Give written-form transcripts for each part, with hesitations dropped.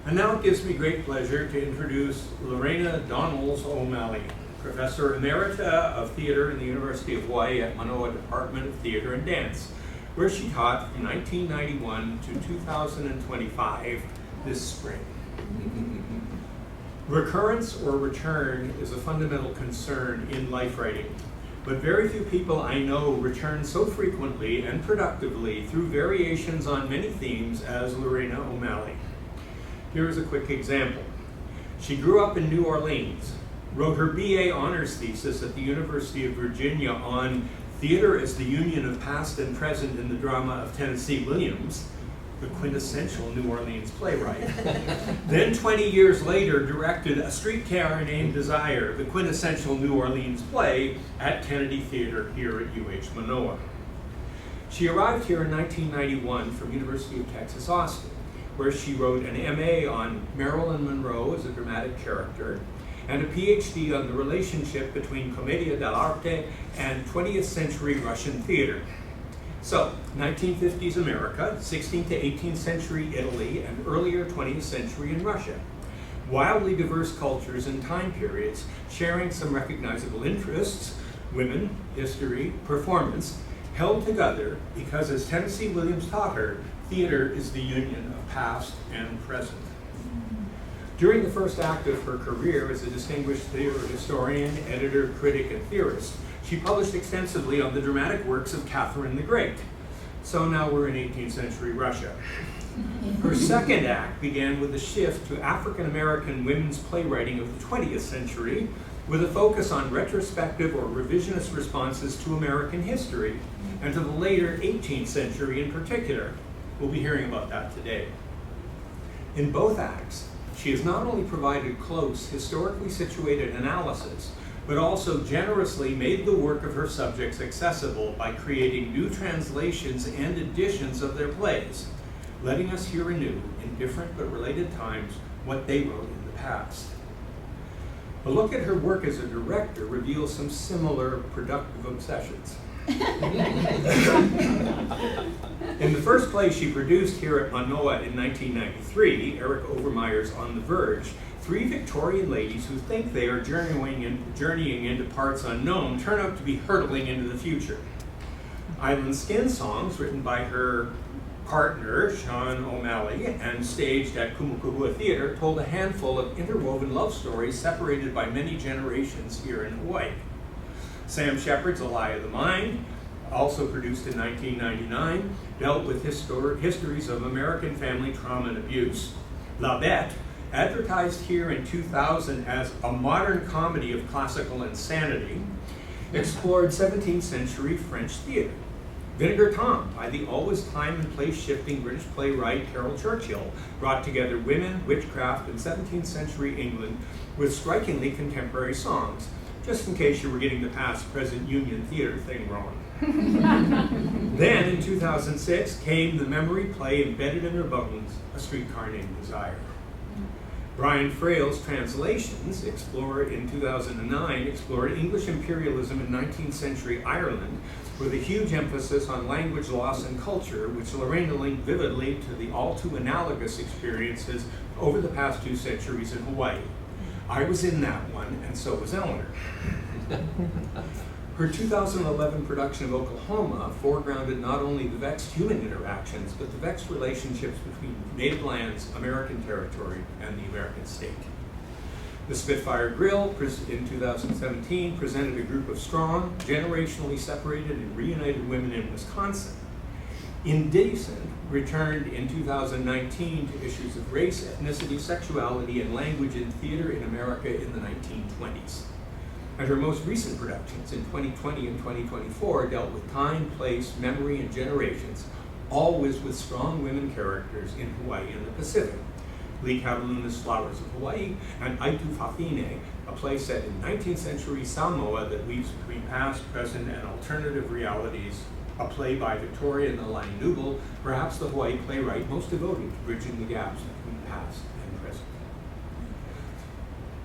And now it gives me great pleasure to introduce Lurana Donnels O'Malley, Professor Emerita of Theatre in the University of Hawaii at Manoa Department of Theatre and Dance, where she taught from 1991 to 2025 this spring. Recurrence or return is a fundamental concern in life writing, but very few people I know return so frequently and productively through variations on many themes as Lurana O'Malley. Here is a quick example. She grew up in New Orleans, wrote her BA honors thesis at the University of Virginia on theater as the union of past and present in the drama of Tennessee Williams, the quintessential New Orleans playwright. Then 20 years later directed A Streetcar Named Desire, the quintessential New Orleans play at Kennedy Theater here at UH Manoa. She arrived here in 1991 from University of Texas, Austin, where she wrote an MA on Marilyn Monroe as a dramatic character, and a PhD on the relationship between Commedia dell'arte and 20th century Russian theater. So, 1950s America, 16th to 18th century Italy, and earlier 20th century in Russia. Wildly diverse cultures and time periods, sharing some recognizable interests, women, history, performance, held together because, as Tennessee Williams taught her, theater is the union of past and present. During the first act of her career as a distinguished theater historian, editor, critic, and theorist, she published extensively on the dramatic works of Catherine the Great. So now we're in 18th century Russia. Her second act began with a shift to African American women's playwriting of the 20th century, with a focus on retrospective or revisionist responses to American history, and to the later 18th century in particular. We'll be hearing about that today. In both acts, she has not only provided close, historically situated analysis, but also generously made the work of her subjects accessible by creating new translations and editions of their plays, letting us hear anew, in different but related times, what they wrote in the past. A look at her work as a director reveals some similar productive obsessions. In the first play she produced here at Manoa in 1993, Eric Overmeyer's On the Verge, three Victorian ladies who think they are journeying into parts unknown turn out to be hurtling into the future. Island Skin Songs, written by her partner, Sean O'Malley, and staged at Kumukuhua Theater, told a handful of interwoven love stories separated by many generations here in Hawaii. Sam Shepard's A Lie of the Mind, also produced in 1999, dealt with histories of American family trauma and abuse. La Bête, advertised here in 2000 as a modern comedy of classical insanity, explored 17th century French theater. Vinegar Tom, by the always time and place shifting British playwright Terrell Churchill, brought together women, witchcraft, and 17th century England with strikingly contemporary songs, just in case you were getting the past-present union theater thing wrong. Then, in 2006, came the memory play embedded in her bones, A Streetcar Named Desire. Brian Frail's translations in 2009 explored English imperialism in 19th century Ireland with a huge emphasis on language loss and culture, which Lurana linked vividly to the all too analogous experiences over the past 2 centuries in Hawaii. I was in that one, and so was Eleanor. Her 2011 production of Oklahoma foregrounded not only the vexed human interactions, but the vexed relationships between native lands, American territory, and the American state. The Spitfire Grill, in 2017, presented a group of strong, generationally separated and reunited women in Wisconsin. Indecent returned in 2019 to issues of race, ethnicity, sexuality, and language in theater in America in the 1920s. And her most recent productions in 2020 and 2024 dealt with time, place, memory, and generations, always with strong women characters in Hawaii and the Pacific. Lee Cataluna's Flowers of Hawaii, and Aitu Fafine, a play set in 19th century Samoa that weaves between past, present, and alternative realities, a play by Victoria Nalai-Nubel, perhaps the Hawaii playwright most devoted to bridging the gaps between past and present.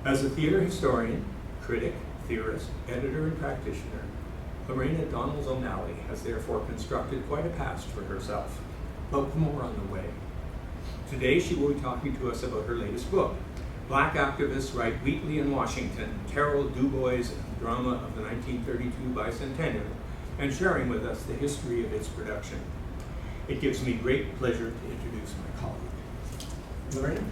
As a theater historian, critic, theorist, editor, and practitioner, Lurana Donnels O'Malley has therefore constructed quite a past for herself, but more on the way. Today she will be talking to us about her latest book, Black Activists Write Wheatley in Washington, Terrell, Du Bois, and the Drama of the 1932 Bicentennial, and sharing with us the history of its production. It gives me great pleasure to introduce my colleague. Lurana?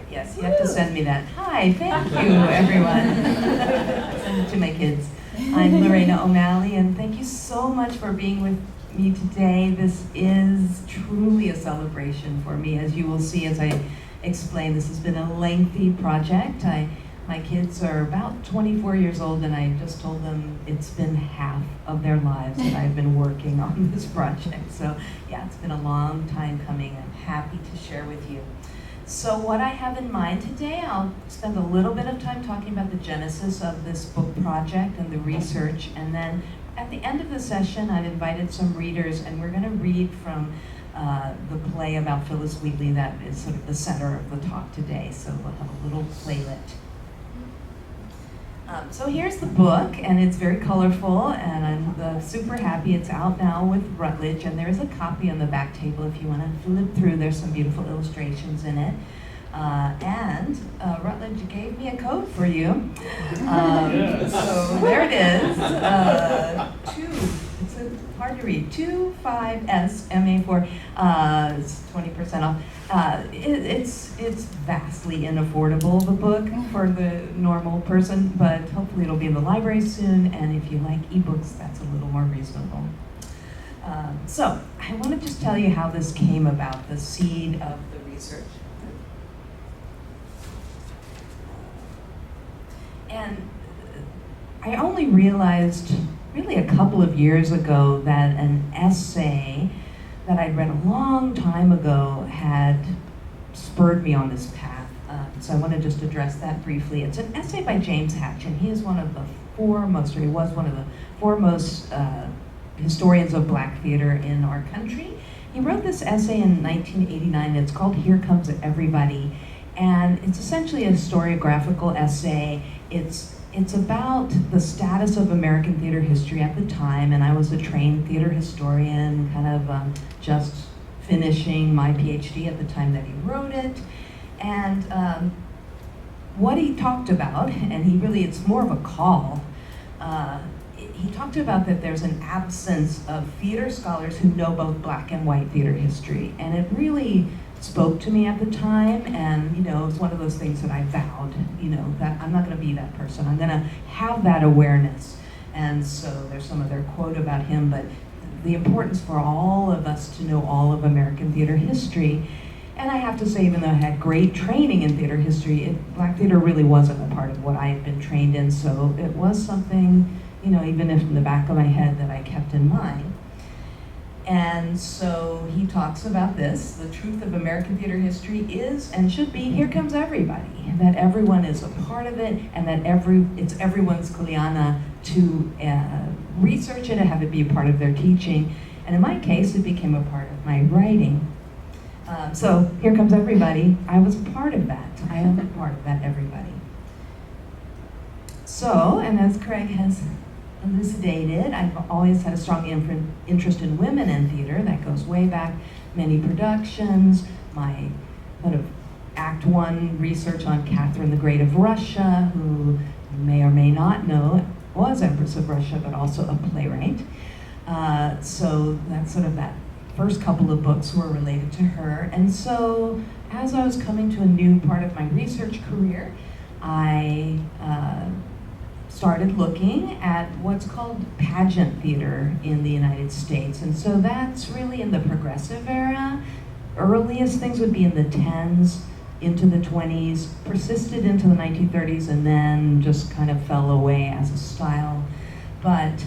Yes, you have to send me that. Hi, thank you, everyone. Send it to my kids. I'm Lurana O'Malley, and thank you so much for being with me today. This is truly a celebration for me. As you will see as I explain, this has been a lengthy project. My kids are about 24 years old, and I just told them it's been half of their lives that I've been working on this project. So yeah, it's been a long time coming. I'm happy to share with you. So what I have in mind today, I'll spend a little bit of time talking about the genesis of this book project and the research, and then at the end of the session I've invited some readers, and we're going to read from the play about Phillis Wheatley that is sort of the center of the talk today, so we'll have a little playlet. So here's the book, and it's very colorful, and I'm super happy it's out now with Routledge, and there's a copy on the back table if you want to flip through. There's some beautiful illustrations in it. And Routledge gave me a code for you. So there it is. It's hard to read. 25SMA4. It's 20% off. It's vastly unaffordable, the book, for the normal person, but hopefully it'll be in the library soon, and if you like ebooks, that's a little more reasonable. So I want to just tell you how this came about, the seed of the research. And I only realized really a couple of years ago that an essay that I'd read a long time ago had spurred me on this path. So I want to just address that briefly. It's an essay by James Hatch, and he is one of the foremost, or he was one of the foremost historians of Black theater in our country. He wrote this essay in 1989. It's called Here Comes Everybody, and it's essentially a historiographical essay. It's about the status of American theater history at the time, and I was a trained theater historian, kind of just finishing my PhD at the time that he wrote it. And what he talked about, and it's more of a call, he talked about that there's an absence of theater scholars who know both Black and white theater history, and it really spoke to me at the time, and it was one of those things that I vowed, that I'm not going to be that person. I'm going to have that awareness. And so there's some other quote about him, but the importance for all of us to know all of American theater history. And I have to say, even though I had great training in theater history, Black theater really wasn't a part of what I had been trained in, so it was something, even if in the back of my head, that I kept in mind. And so he talks about this: the truth of American theater history is and should be, here comes everybody, that everyone is a part of it, and that it's everyone's kuleana to research it and have it be a part of their teaching. And in my case, it became a part of my writing. So here comes everybody. I was a part of that. I am a part of that everybody. So, and as Craig has elucidated, I've always had a strong interest in women in theater. That goes way back, many productions, my sort of Act One research on Catherine the Great of Russia, who you may or may not know was Empress of Russia, but also a playwright. So that's sort of that first couple of books were related to her. And so as I was coming to a new part of my research career, I started looking at what's called pageant theater in the United States. And so that's really in the progressive era. Earliest things would be in the 10s, into the 20s, persisted into the 1930s, and then just kind of fell away as a style. But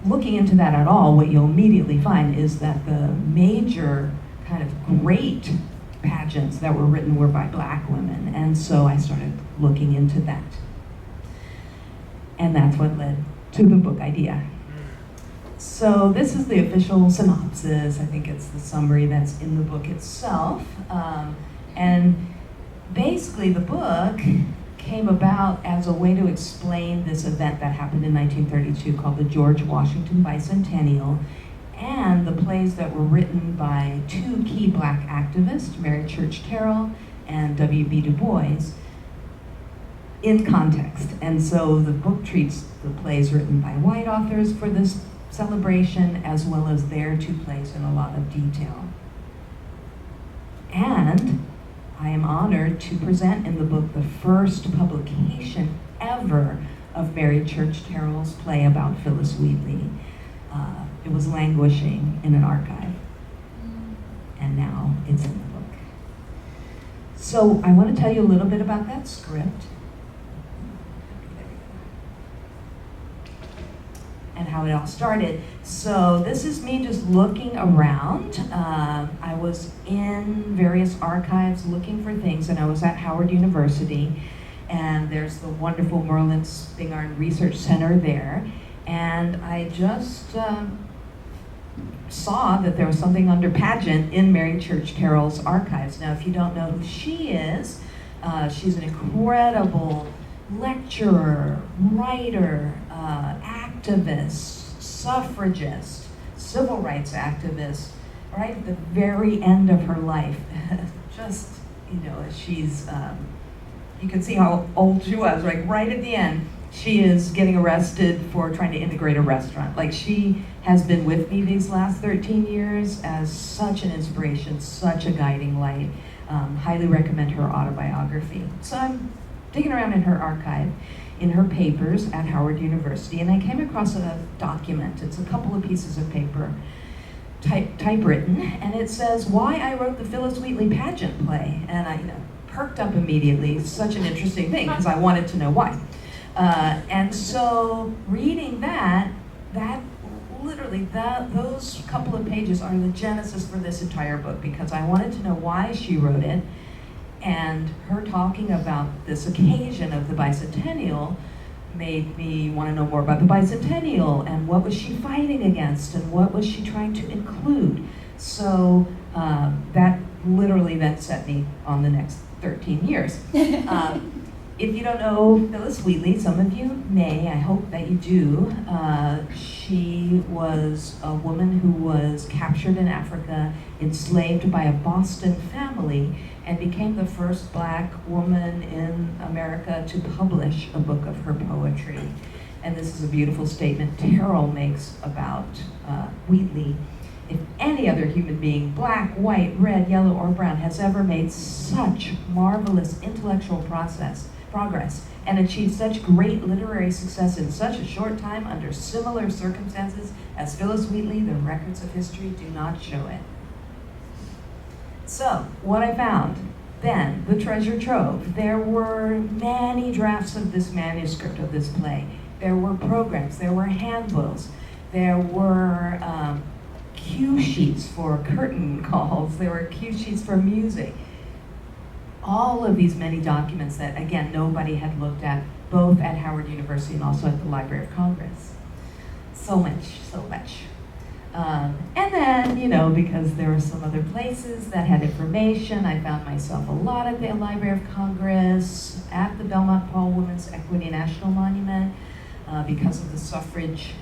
looking into that at all, what you'll immediately find is that the major kind of great pageants that were written were by Black women. And so I started looking into that. And that's what led to the book idea. So this is the official synopsis. I think it's the summary that's in the book itself. And basically the book came about as a way to explain this event that happened in 1932 called the George Washington Bicentennial, and the plays that were written by two key black activists, Mary Church Terrell and W.B. Du Bois, in context. And so the book treats the plays written by white authors for this celebration, as well as their two plays in a lot of detail. And I am honored to present in the book the first publication ever of Mary Church Terrell's play about Phillis Wheatley. It was languishing in an archive, and now it's in the book. So I want to tell you a little bit about that script and how it all started. So this is me just looking around. I was in various archives looking for things, and I was at Howard University, and there's the wonderful Merlin Spingarn Research Center there, and I just saw that there was something under pageant in Mary Church Terrell's archives. Now, if you don't know who she is, she's an incredible lecturer, writer, activist, suffragist, civil rights activist, right at the very end of her life. Just, she's, you can see how old she was, like right at the end. She is getting arrested for trying to integrate a restaurant. Like, she has been with me these last 13 years as such an inspiration, such a guiding light. Highly recommend her autobiography. So I'm digging around in her archive, in her papers at Howard University, and I came across a document. It's a couple of pieces of paper, typewritten, and it says, "Why I wrote the Phillis Wheatley pageant play." And I perked up immediately. It's such an interesting thing, because I wanted to know why. And so reading that literally, those couple of pages are the genesis for this entire book, because I wanted to know why she wrote it, and her talking about this occasion of the Bicentennial made me want to know more about the Bicentennial, and what was she fighting against, and what was she trying to include. So that literally then set me on the next 13 years. If you don't know Phillis Wheatley, some of you may, I hope that you do. She was a woman who was captured in Africa, enslaved by a Boston family, and became the first black woman in America to publish a book of her poetry. And this is a beautiful statement Terrell makes about Wheatley. If any other human being, black, white, red, yellow, or brown, has ever made such marvelous intellectual progress and achieved such great literary success in such a short time under similar circumstances as Phillis Wheatley, the records of history do not show it. So, what I found then, the treasure trove. There were many drafts of this manuscript of this play. There were programs, there were handbills, there were cue sheets for curtain calls, there were cue sheets for music. All of these many documents that, again, nobody had looked at, both at Howard University and also at the Library of Congress. So much. And then, because there were some other places that had information, I found myself a lot at the Library of Congress, at the Belmont Paul Women's Equity National Monument, because of the suffrage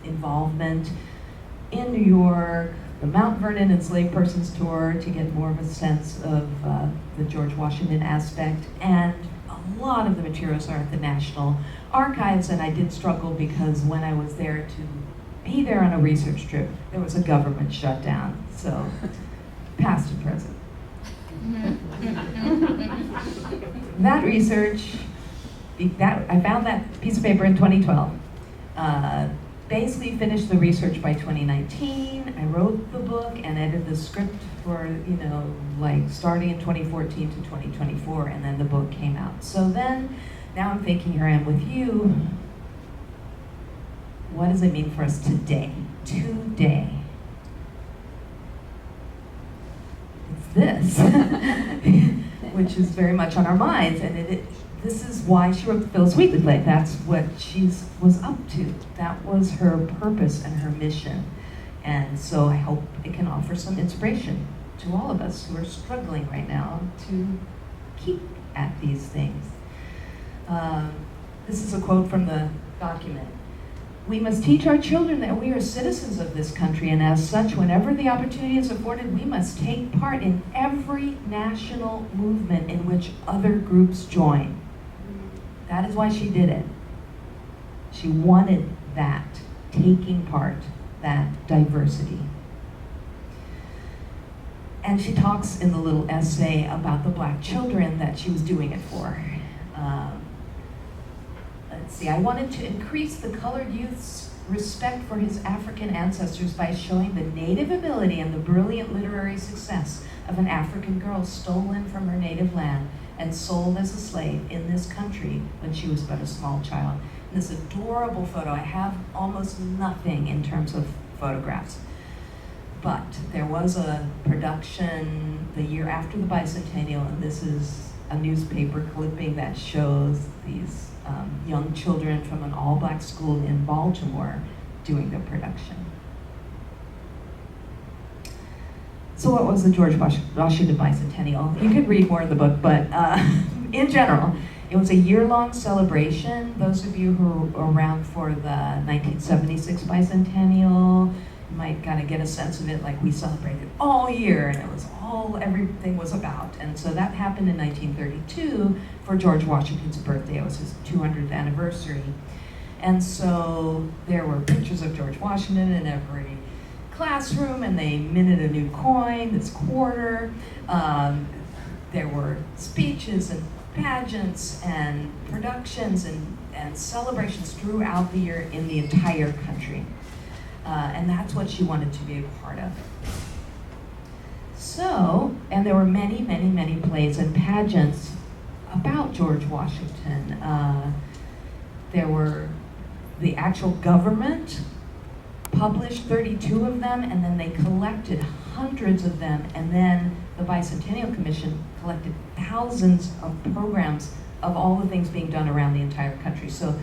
involvement. In New York, the Mount Vernon Enslaved Persons Tour to get more of a sense of the George Washington aspect, and a lot of the materials are at the National Archives, and I did struggle because when I was there to be there on a research trip, there was a government shutdown, so past and present. That research, I found that piece of paper in 2012. Basically finished the research by 2019. I wrote the book and edited the script for, starting in 2014 to 2024, and then the book came out. So then, now I'm thinking, here I am with you. What does it mean for us today? Today. It's this, which is very much on our minds, and this is why she wrote the Phillis Wheatley play. That's what she was up to. That was her purpose and her mission. And so I hope it can offer some inspiration to all of us who are struggling right now to keep at these things. This is a quote from the document. "We must teach our children that we are citizens of this country, and as such, whenever the opportunity is afforded, we must take part in every national movement in which other groups join." That is why she did it. She wanted that, taking part, that diversity. And she talks in the little essay about the black children that she was doing it for. Let's see, "I wanted to increase the colored youth's respect for his African ancestors by showing the native ability and the brilliant literary success of an African girl stolen from her native land and sold as a slave in this country when she was but a small child." And this adorable photo, I have almost nothing in terms of photographs, but there was a production the year after the Bicentennial, and this is a newspaper clipping that shows these young children from an all-black school in Baltimore doing the production. So what was the George Washington Bicentennial? You could read more in the book, but in general, it was a year-long celebration. Those of you who were around for the 1976 Bicentennial might kind of get a sense of it, like we celebrated all year, and it was all everything was about. And so that happened in 1932 for George Washington's birthday. It was his 200th anniversary. And so there were pictures of George Washington in every classroom, and they minted a new coin, this quarter. There were speeches and pageants and productions and celebrations throughout the year in the entire country. And that's what she wanted to be a part of. So, and there were many, many, many plays and pageants about George Washington. There were, the actual government published 32 of them, and then they collected hundreds of them, and then the Bicentennial Commission collected thousands of programs of all the things being done around the entire country. So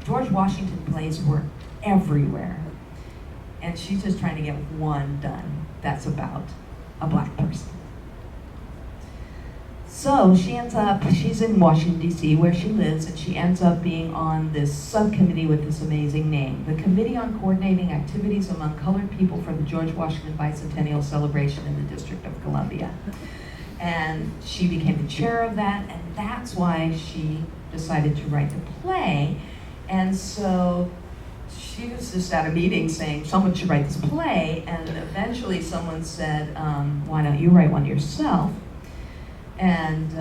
George Washington plays were everywhere. And she's just trying to get one done that's about a black person. So she's in Washington, D.C., where she lives, and she ends up being on this subcommittee with this amazing name, the Committee on Coordinating Activities Among Colored People for the George Washington Bicentennial Celebration in the District of Columbia. And she became the chair of that, and that's why she decided to write the play. And so she was just at a meeting saying someone should write this play, and eventually someone said, why don't you write one yourself? And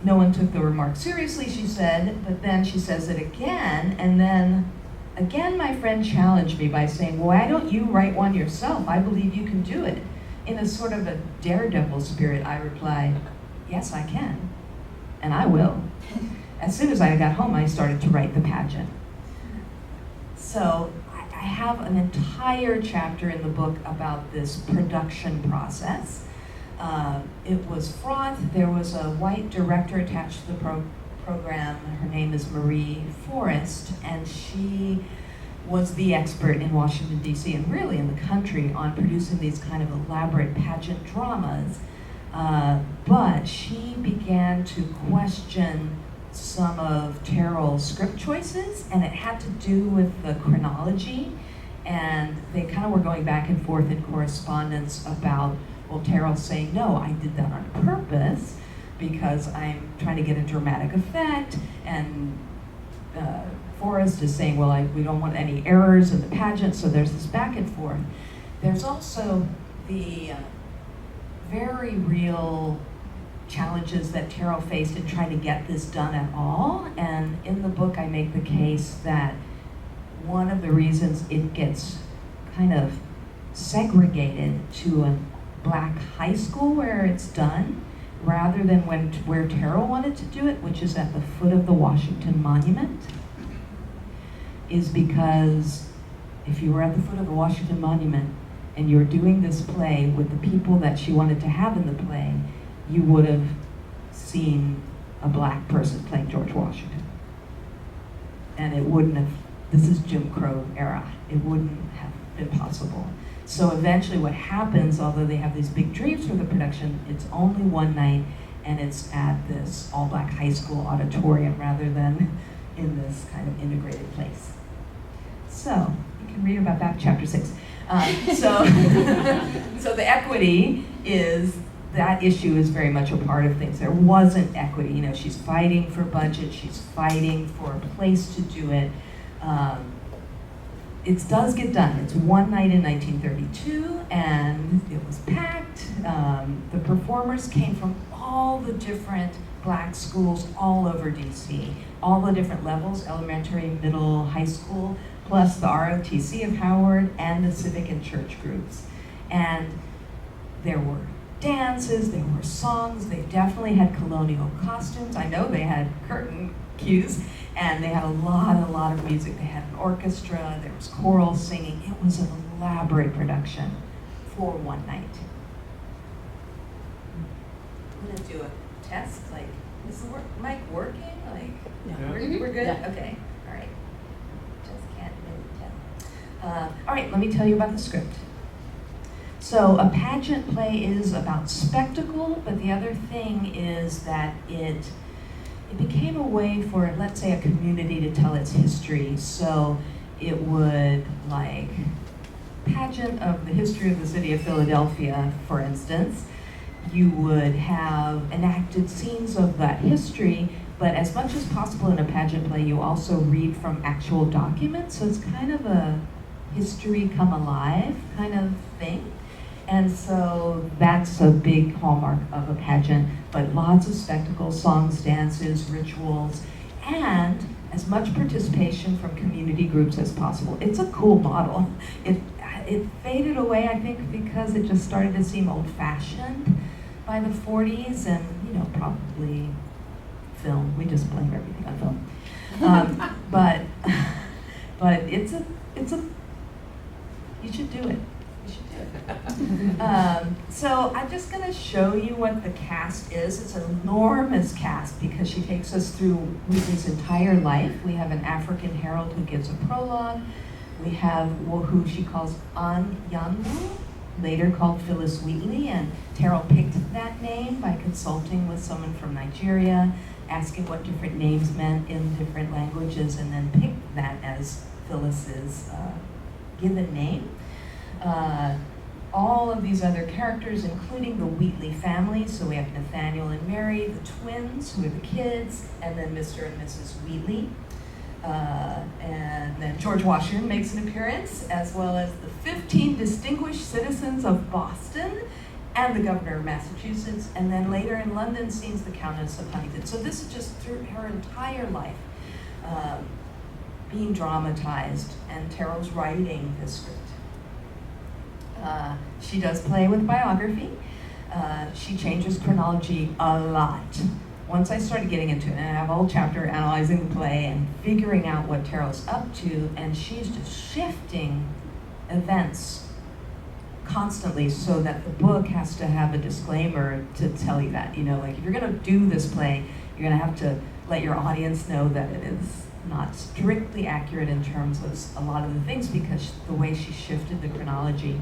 no one took the remark seriously, she said, but then she says it again, and then again my friend challenged me by saying, well, why don't you write one yourself? I believe you can do it. In a sort of a daredevil spirit, I replied, yes, I can, and I will. As soon as I got home, I started to write the pageant. So I have an entire chapter in the book about this production process. It was fraught. There was a white director attached to the program. Her name is Marie Forrest, and she was the expert in Washington, D.C., and really in the country on producing these kind of elaborate pageant dramas. But she began to question some of Terrell's script choices, and it had to do with the chronology, and they kind of were going back and forth in correspondence about, well, Terrell's saying, no, I did that on purpose because I'm trying to get a dramatic effect, and Forrest is saying, well, we don't want any errors in the pageant, so there's this back and forth. There's also the very real challenges that Terrell faced in trying to get this done at all, and in the book I make the case that one of the reasons it gets kind of segregated to a black high school where it's done, rather than where Terrell wanted to do it, which is at the foot of the Washington Monument, is because if you were at the foot of the Washington Monument and you're doing this play with the people that she wanted to have in the play, you would have seen a black person playing George Washington. And it wouldn't have, this is Jim Crow era, it wouldn't have been possible. So eventually what happens, although they have these big dreams for the production, it's only one night, and it's at this all-black high school auditorium rather than in this kind of integrated place. So, you can read about that in chapter 6. So the equity is, that issue is very much a part of things. There wasn't equity, you know, she's fighting for budget, she's fighting for a place to do it. It does get done. It's one night in 1932, and it was packed. The performers came from all the different black schools all over DC, all the different levels, elementary, middle, high school, plus the ROTC of Howard and the civic and church groups. And there were dances, there were songs, they definitely had colonial costumes. I know they had curtain cues, and they had a lot of music. They had an orchestra, there was choral singing. It was an elaborate production for one night. I'm gonna do a test, like, is the mic working? Like, Yeah. we're good? Yeah. Okay, all right. Just can't really tell. All right, let me tell you about the script. So a pageant play is about spectacle, but the other thing is that it became a way for, let's say, a community to tell its history. So it would, like, pageant of the history of the city of Philadelphia, for instance. You would have enacted scenes of that history, but as much as possible in a pageant play, you also read from actual documents. So it's kind of a history come alive kind of thing. And so that's a big hallmark of a pageant, but lots of spectacles, songs, dances, rituals, and as much participation from community groups as possible. It's a cool model. It faded away, I think, because it just started to seem old-fashioned by the 40s, and, you know, probably film. We just blame everything on film. But it's a, you should do it. So I'm just going to show you what the cast is. It's an enormous cast because she takes us through Wheatley's entire life. We have an African herald who gives a prologue. We have who she calls Anyanwu, later called Phillis Wheatley, and Terrell picked that name by consulting with someone from Nigeria, asking what different names meant in different languages, and then picked that as Phyllis's given name. All of these other characters, including the Wheatley family, so we have Nathaniel and Mary, the twins, who are the kids, and then Mr. and Mrs. Wheatley. And then George Washington makes an appearance, as well as the 15 distinguished citizens of Boston and the governor of Massachusetts, and then later in London scenes the Countess of Huntingdon. So this is just through her entire life being dramatized, and Terrell's writing this script. She does play with biography. She changes chronology a lot. Once I started getting into it, and I have a whole chapter analyzing the play and figuring out what Terrell's up to, and she's just shifting events constantly so that the book has to have a disclaimer to tell you that. You know, like, if you're gonna do this play, you're gonna have to let your audience know that it is not strictly accurate in terms of a lot of the things, because the way she shifted the chronology.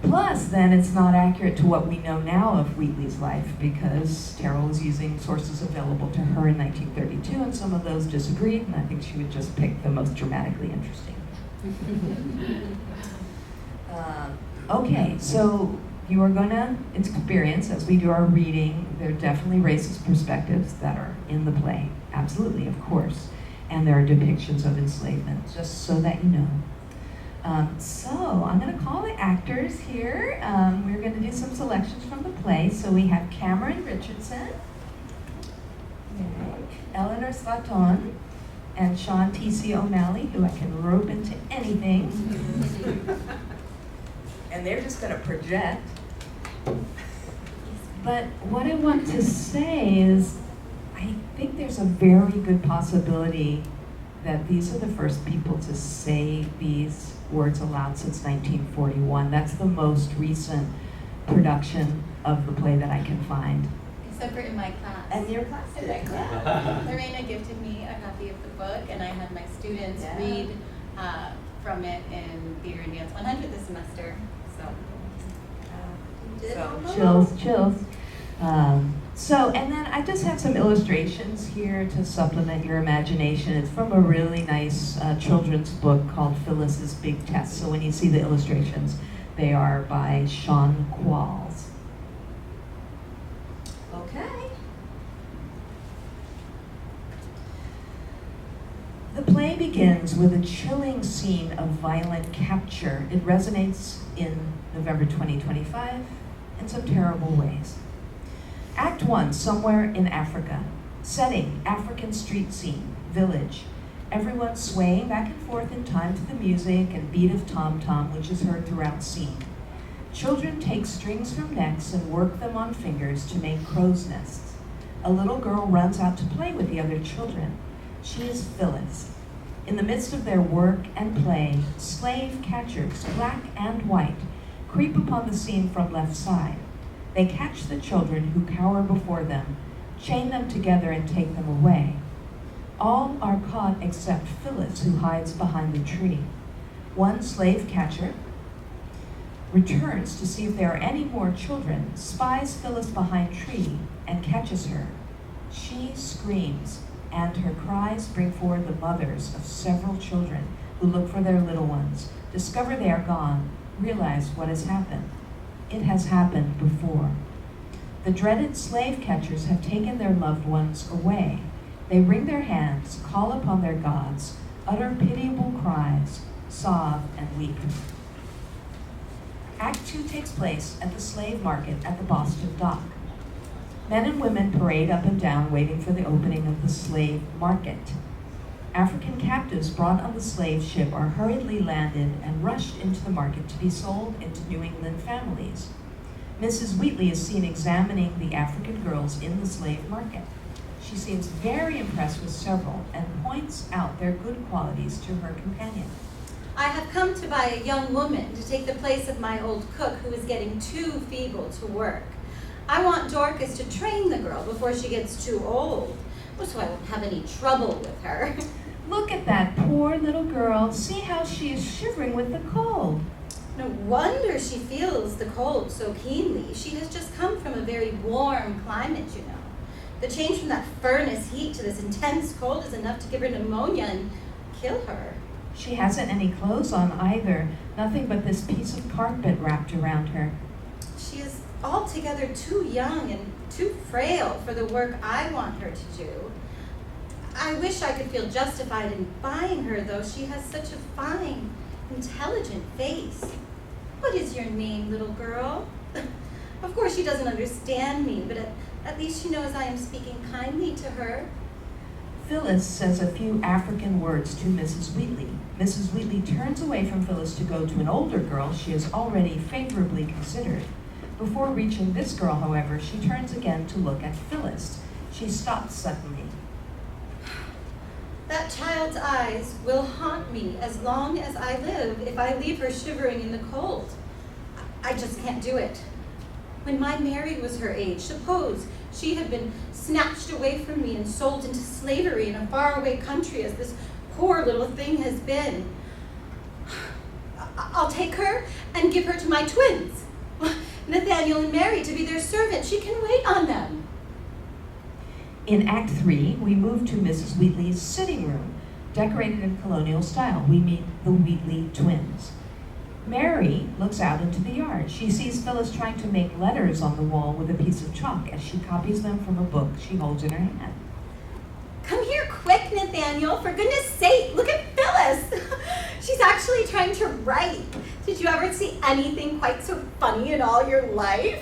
Plus, then, it's not accurate to what we know now of Wheatley's life, because Terrell was using sources available to her in 1932, and some of those disagreed, and I think she would just pick the most dramatically interesting. Okay, so you are going to experience, as we do our reading, there are definitely racist perspectives that are in the play. Absolutely, of course. And there are depictions of enslavement, just so that you know. So I'm going to call the actors here. We're going to do some selections from the play. So we have Cameron Richardson, Eleanor Slaton, and Sean T.C. O'Malley, who I can rope into anything. And they're just going to project. But what I want to say is, I think there's a very good possibility that these are the first people to say these words aloud since 1941. That's the most recent production of the play that I can find. Except for in my class. And your class? In my class. Lorena gifted me a copy of the book, and I had my students read from it in Theater and Dance 100 this semester. So Chills. So, and then I just have some illustrations here to supplement your imagination. It's from a really nice children's book called Phillis's Big Test. So when you see the illustrations, they are by Sean Qualls. Okay. The play begins with a chilling scene of violent capture. It resonates in November 2025 in some terrible ways. Act 1, somewhere in Africa. Setting, African street scene, village. Everyone swaying back and forth in time to the music and beat of tom-tom, which is heard throughout scene. Children take strings from necks and work them on fingers to make crow's nests. A little girl runs out to play with the other children. She is Phillis. In the midst of their work and play, slave catchers, black and white, creep upon the scene from left side. They catch the children who cower before them, chain them together and take them away. All are caught except Phillis, who hides behind the tree. One slave catcher returns to see if there are any more children, spies Phillis behind tree, and catches her. She screams, and her cries bring forward the mothers of several children who look for their little ones, discover they are gone, realize what has happened. It has happened before. The dreaded slave catchers have taken their loved ones away. They wring their hands, call upon their gods, utter pitiable cries, sob, and weep. Act 2 takes place at the slave market at the Boston dock. Men and women parade up and down waiting for the opening of the slave market. African captives brought on the slave ship are hurriedly landed and rushed into the market to be sold into New England families. Mrs. Wheatley is seen examining the African girls in the slave market. She seems very impressed with several and points out their good qualities to her companion. I have come to buy a young woman to take the place of my old cook who is getting too feeble to work. I want Dorcas to train the girl before she gets too old, so I won't have any trouble with her. Look at that poor little girl. See how she is shivering with the cold. No wonder she feels the cold so keenly. She has just come from a very warm climate, you know. The change from that furnace heat to this intense cold is enough to give her pneumonia and kill her. She hasn't any clothes on either. Nothing but this piece of carpet wrapped around her. She is altogether too young and too frail for the work I want her to do. I wish I could feel justified in buying her, though. She has such a fine, intelligent face. What is your name, little girl? Of course she doesn't understand me, but at least she knows I am speaking kindly to her. Phillis says a few African words to Mrs. Wheatley. Mrs. Wheatley turns away from Phillis to go to an older girl she has already favorably considered. Before reaching this girl, however, she turns again to look at Phillis. She stops suddenly. That child's eyes will haunt me as long as I live if I leave her shivering in the cold. I just can't do it. When my Mary was her age, suppose she had been snatched away from me and sold into slavery in a faraway country as this poor little thing has been. I'll take her and give her to my twins, Nathaniel and Mary, to be their servant. She can wait on them. In Act 3, we move to Mrs. Wheatley's sitting room, decorated in colonial style. We meet the Wheatley twins. Mary looks out into the yard. She sees Phillis trying to make letters on the wall with a piece of chalk as she copies them from a book she holds in her hand. Come here quick, Nathaniel. For goodness sake, look at Phillis. She's actually trying to write. Did you ever see anything quite so funny in all your life?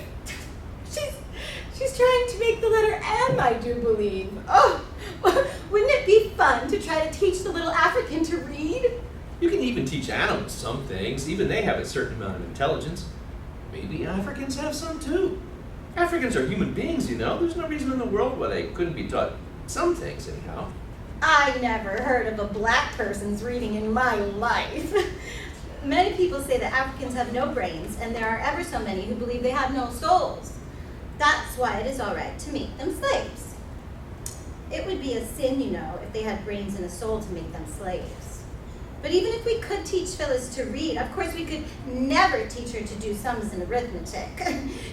She's trying to make the letter M, I do believe. Oh, wouldn't it be fun to try to teach the little African to read? You can even teach animals some things. Even they have a certain amount of intelligence. Maybe Africans have some too. Africans are human beings, you know. There's no reason in the world why they couldn't be taught some things, anyhow. I never heard of a black person's reading in my life. Many people say that Africans have no brains, and there are ever so many who believe they have no souls. That's why it is all right to make them slaves. It would be a sin, you know, if they had brains and a soul to make them slaves. But even if we could teach Phyllis to read, of course we could never teach her to do sums and arithmetic.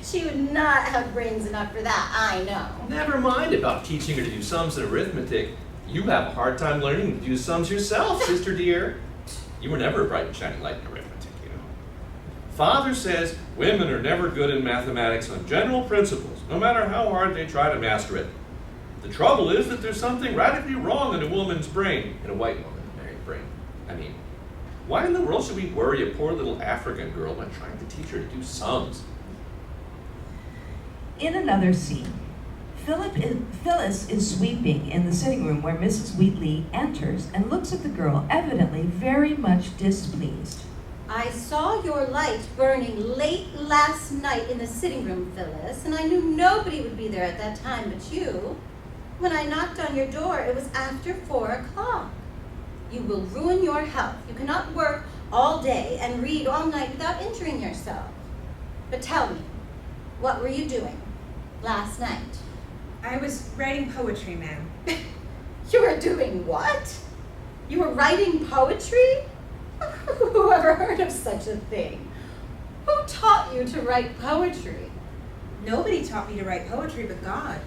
She would not have brains enough for that, I know. Never mind about teaching her to do sums and arithmetic. You have a hard time learning to do sums yourself, sister dear. You were never a bright and shining light in arithmetic, you know. Father says women are never good in mathematics on general principles, no matter how hard they try to master it. The trouble is that there's something radically wrong in a woman's brain, in a white woman's brain. I mean, why in the world should we worry a poor little African girl by trying to teach her to do sums? In another scene, Phyllis is sweeping in the sitting room where Mrs. Wheatley enters and looks at the girl, evidently very much displeased. I saw your light burning late last night in the sitting room, Phyllis, and I knew nobody would be there at that time but you. When I knocked on your door, it was after 4 o'clock. You will ruin your health. You cannot work all day and read all night without injuring yourself. But tell me, what were you doing last night? I was writing poetry, ma'am. You were doing what? You were writing poetry? Who ever heard of such a thing? Who taught you to write poetry? Nobody taught me to write poetry but God.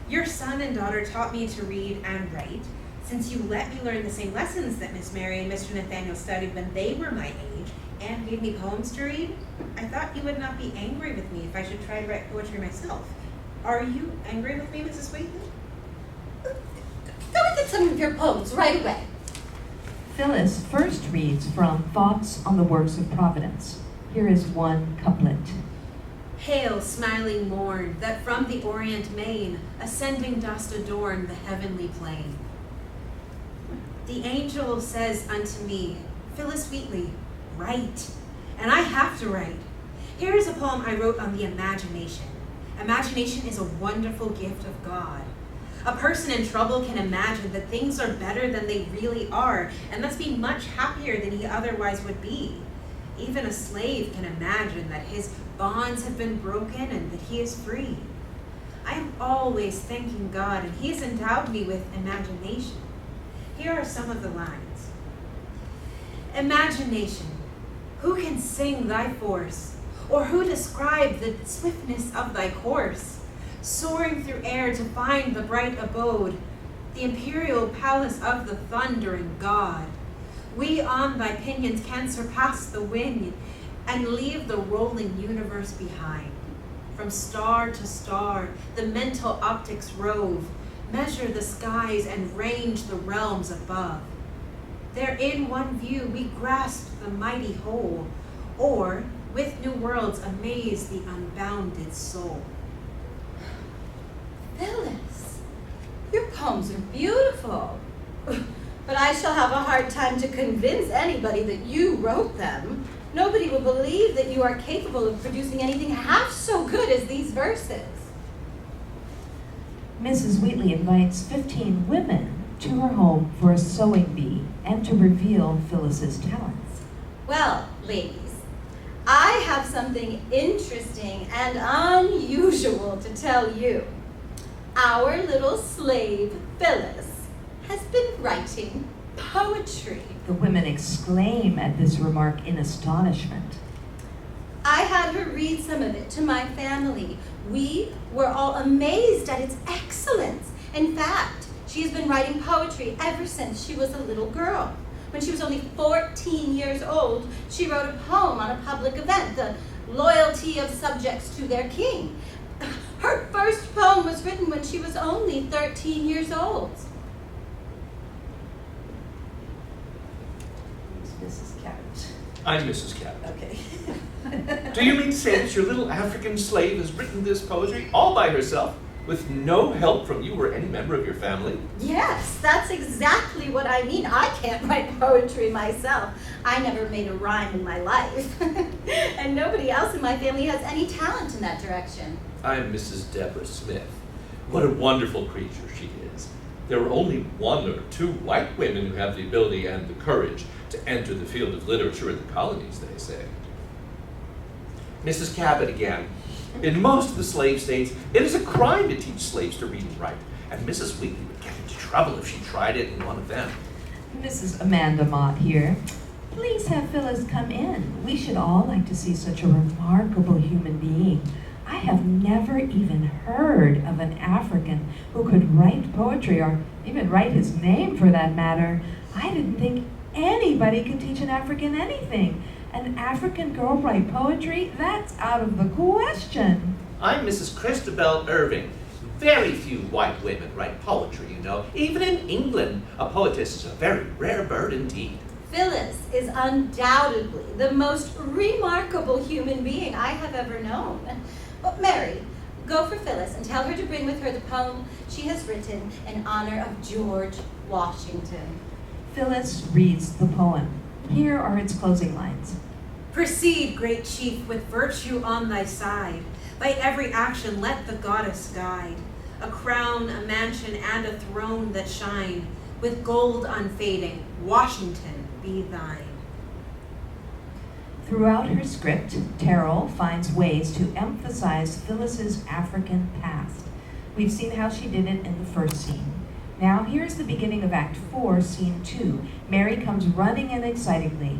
Your son and daughter taught me to read and write. Since you let me learn the same lessons that Miss Mary and Mr. Nathaniel studied when they were my age and gave me poems to read, I thought you would not be angry with me if I should try to write poetry myself. Are you angry with me, Mrs. Wheatley? Go and get some of your poems right away. Phyllis first reads from Thoughts on the Works of Providence. Here is one couplet. Hail, smiling morn, that from the orient main ascending dost adorn the heavenly plain. The angel says unto me, Phillis Wheatley, write. And I have to write. Here is a poem I wrote on the imagination. Imagination is a wonderful gift of God. A person in trouble can imagine that things are better than they really are, and thus be much happier than he otherwise would be. Even a slave can imagine that his bonds have been broken and that he is free. I am always thanking God, and he has endowed me with imagination. Here are some of the lines. Imagination, who can sing thy force, or who describe the swiftness of thy course, soaring through air to find the bright abode, the imperial palace of the thundering God. We on thy pinions can surpass the wind and leave the rolling universe behind. From star to star, the mental optics rove, measure the skies and range the realms above. There in one view we grasp the mighty whole, or with new worlds amaze the unbounded soul. Phyllis, your poems are beautiful. But I shall have a hard time to convince anybody that you wrote them. Nobody will believe that you are capable of producing anything half so good as these verses. Mrs. Wheatley invites 15 women to her home for a sewing bee and to reveal Phyllis's talents. Well, ladies, I have something interesting and unusual to tell you. Our little slave, Phyllis, has been writing poetry. The women exclaim at this remark in astonishment. I had her read some of it to my family. We were all amazed at its excellence. In fact, she has been writing poetry ever since she was a little girl. When she was only 14 years old, she wrote a poem on a public event, the loyalty of subjects to their king. Her first poem was written when she was only 13 years old. Mrs. Cabot. I'm Mrs. Cabot. Okay. Do you mean to say that your little African slave has written this poetry all by herself, with no help from you or any member of your family? Yes, that's exactly what I mean. I can't write poetry myself. I never made a rhyme in my life. And nobody else in my family has any talent in that direction. I'm Mrs. Deborah Smith. What a wonderful creature she is. There are only 1 or 2 white women who have the ability and the courage to enter the field of literature in the colonies, they say. Mrs. Cabot again. In most of the slave states, it is a crime to teach slaves to read and write, and Mrs. Wheatley would get into trouble if she tried it in one of them. Mrs. Amanda Mott here. Please have Phyllis come in. We should all like to see such a remarkable human being. I have never even heard of an African who could write poetry, or even write his name for that matter. I didn't think anybody could teach an African anything. An African girl write poetry? That's out of the question. I'm Mrs. Christabel Irving. Very few white women write poetry, you know. Even in England, a poetess is a very rare bird indeed. Phyllis is undoubtedly the most remarkable human being I have ever known. But Mary, go for Phyllis and tell her to bring with her the poem she has written in honor of George Washington. Phyllis reads the poem. Here are its closing lines. Proceed, great chief, with virtue on thy side. By every action let the goddess guide. A crown, a mansion, and a throne that shine, with gold unfading, Washington be thine. Throughout her script, Terrell finds ways to emphasize Phyllis's African past. We've seen how she did it in the first scene. Now here's the beginning of Act 4, Scene 2. Mary comes running in excitedly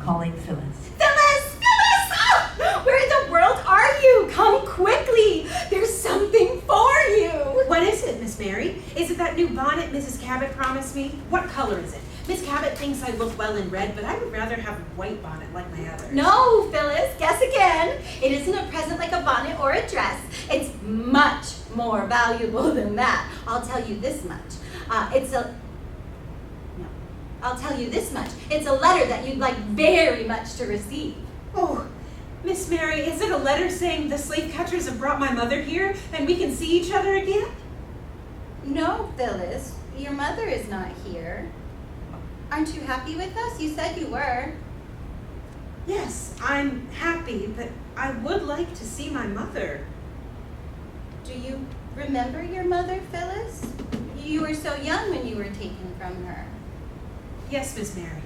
calling Phyllis. Phyllis! Phyllis! Oh, where in the world are you? Come quickly! There's something for you! What is it, Miss Mary? Is it that new bonnet Mrs. Cabot promised me? What color is it? Miss Cabot thinks I look well in red, but I would rather have a white bonnet like my others. No, Phyllis, guess again. It isn't a present like a bonnet or a dress. It's much more valuable than that. I'll tell you this much. I'll tell you this much. It's a letter that you'd like very much to receive. Oh, Miss Mary, is it a letter saying the slave catchers have brought my mother here and we can see each other again? No, Phyllis, your mother is not here. Aren't you happy with us? You said you were. Yes, I'm happy, but I would like to see my mother. Do you remember your mother, Phyllis? You were so young when you were taken from her. Yes, Miss Mary.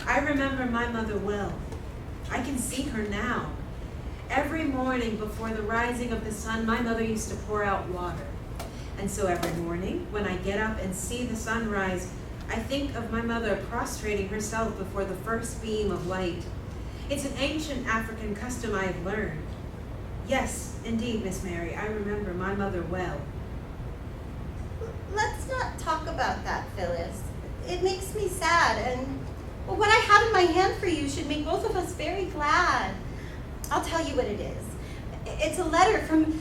I remember my mother well. I can see her now. Every morning before the rising of the sun, my mother used to pour out water. And so every morning, when I get up and see the sun rise, I think of my mother prostrating herself before the first beam of light. It's an ancient African custom I have learned. Yes, indeed, Miss Mary, I remember my mother well. Let's not talk about that, Phyllis. It makes me sad, and what I have in my hand for you should make both of us very glad. I'll tell you what it is. It's a letter from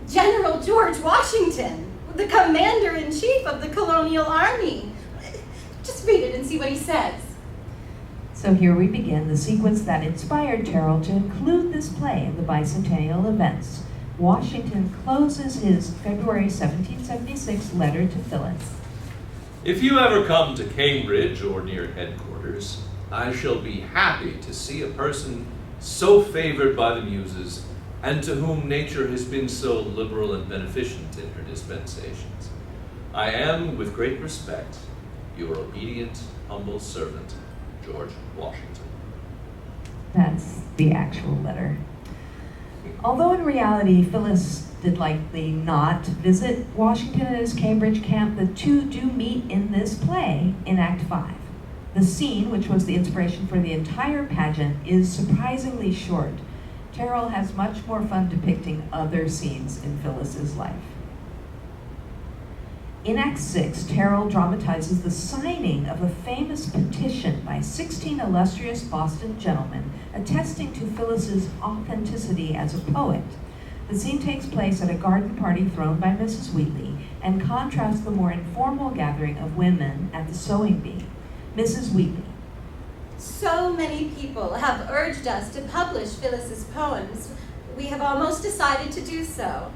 General George Washington, the commander-in-chief of the colonial army. Just read it and see what he says. So here we begin the sequence that inspired Terrell to include this play in the Bicentennial events. Washington closes his February 1776 letter to Phyllis. If you ever come to Cambridge or near headquarters, I shall be happy to see a person so favored by the muses and to whom nature has been so liberal and beneficent in her dispensations. I am, with great respect, your obedient, humble servant, George Washington. That's the actual letter. Although in reality, Phyllis did likely not visit Washington at his Cambridge camp, the two do meet in this play in Act 5. The scene, which was the inspiration for the entire pageant, is surprisingly short. Terrell has much more fun depicting other scenes in Phyllis's life. In Act 6, Terrell dramatizes the signing of a famous petition by 16 illustrious Boston gentlemen attesting to Phyllis's authenticity as a poet. The scene takes place at a garden party thrown by Mrs. Wheatley and contrasts the more informal gathering of women at the sewing bee. Mrs. Wheatley. So many people have urged us to publish Phyllis's poems. We have almost decided to do so.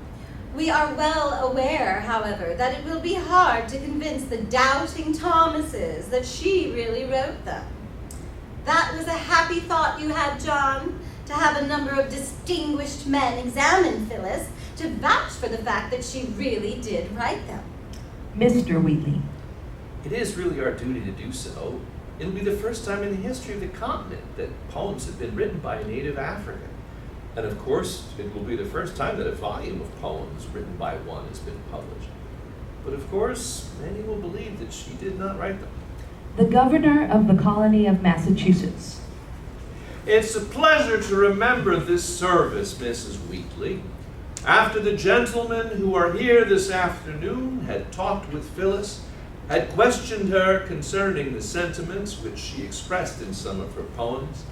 We are well aware, however, that it will be hard to convince the doubting Thomases that she really wrote them. That was a happy thought you had, John, to have a number of distinguished men examine Phyllis to vouch for the fact that she really did write them. Mr. Wheatley. It is really our duty to do so. It'll be the first time in the history of the continent that poems have been written by a native African. And of course, it will be the first time that a volume of poems written by one has been published. But of course, many will believe that she did not write them. the governor of the colony of Massachusetts. It's a pleasure to remember this service, Mrs. Wheatley. After the gentlemen who are here this afternoon had talked with Phillis, had questioned her concerning the sentiments which she expressed in some of her poems,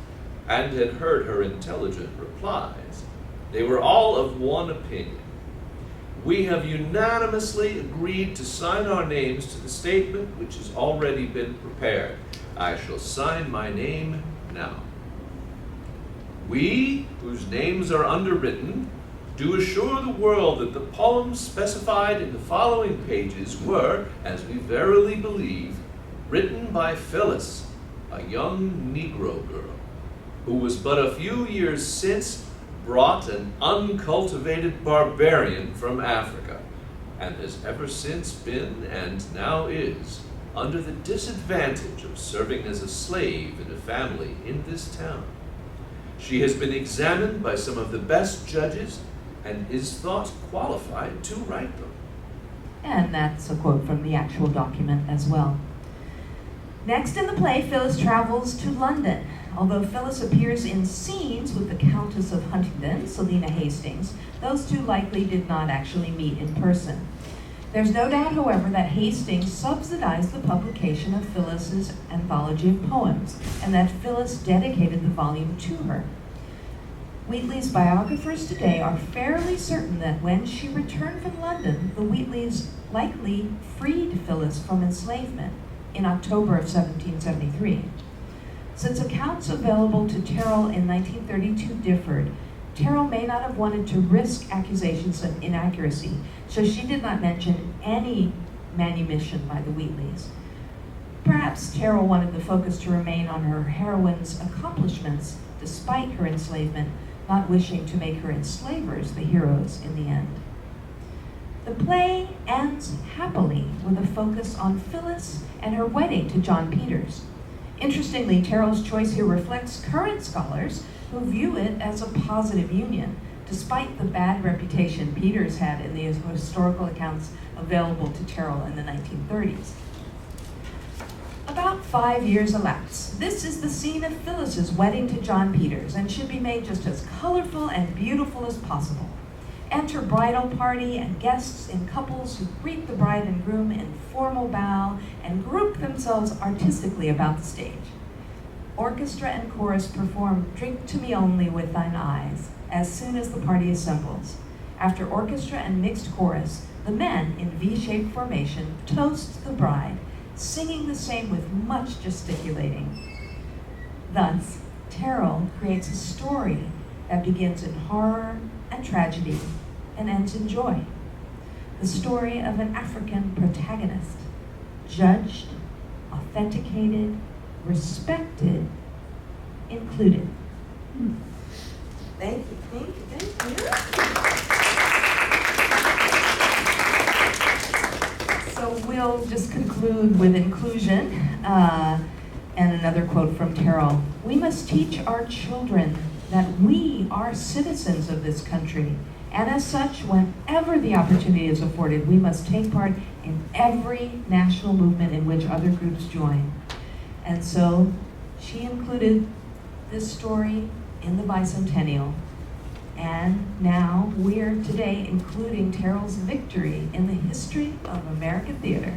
and had heard her intelligent replies, they were all of one opinion. We have unanimously agreed to sign our names to the statement which has already been prepared. I shall sign my name now. We, whose names are underwritten, do assure the world that the poems specified in the following pages were, as we verily believe, written by Phillis, a young Negro girl, who was but a few years since brought an uncultivated barbarian from Africa, and has ever since been, and now is, under the disadvantage of serving as a slave in a family in this town. She has been examined by some of the best judges and is thought qualified to write them. And that's a quote from the actual document as well. Next in the play, Phillis travels to London. Although Phillis appears in scenes with the Countess of Huntingdon, Selina Hastings, those two likely did not actually meet in person. There's no doubt, however, that Hastings subsidized the publication of Phillis's anthology of poems, and that Phillis dedicated the volume to her. Wheatley's biographers today are fairly certain that when she returned from London, the Wheatleys likely freed Phillis from enslavement in October of 1773. Since accounts available to Terrell in 1932 differed, Terrell may not have wanted to risk accusations of inaccuracy, so she did not mention any manumission by the Wheatleys. Perhaps Terrell wanted the focus to remain on her heroine's accomplishments despite her enslavement, not wishing to make her enslavers the heroes in the end. The play ends happily with a focus on Phillis and her wedding to John Peters. Interestingly, Terrell's choice here reflects current scholars who view it as a positive union, despite the bad reputation Peters had in the historical accounts available to Terrell in the 1930s. About 5 years elapse. This is the scene of Phillis's wedding to John Peters, and should be made just as colorful and beautiful as possible. Enter bridal party and guests in couples who greet the bride and groom in formal bow and group themselves artistically about the stage. Orchestra and chorus perform "Drink to Me Only with Thine Eyes" as soon as the party assembles. After orchestra and mixed chorus, the men in V-shaped formation toast the bride, singing the same with much gesticulating. Thus, Terrell creates a story that begins in horror and tragedy and ends in joy. The story of an African protagonist, judged, authenticated, respected, included. Thank you. So we'll just conclude with inclusion and another quote from Terrell. "We must teach our children that we are citizens of this country, and as such, whenever the opportunity is afforded, we must take part in every national movement in which other groups join." And so she included this story in the Bicentennial, and now we're today including Terrell's victory in the history of American theater.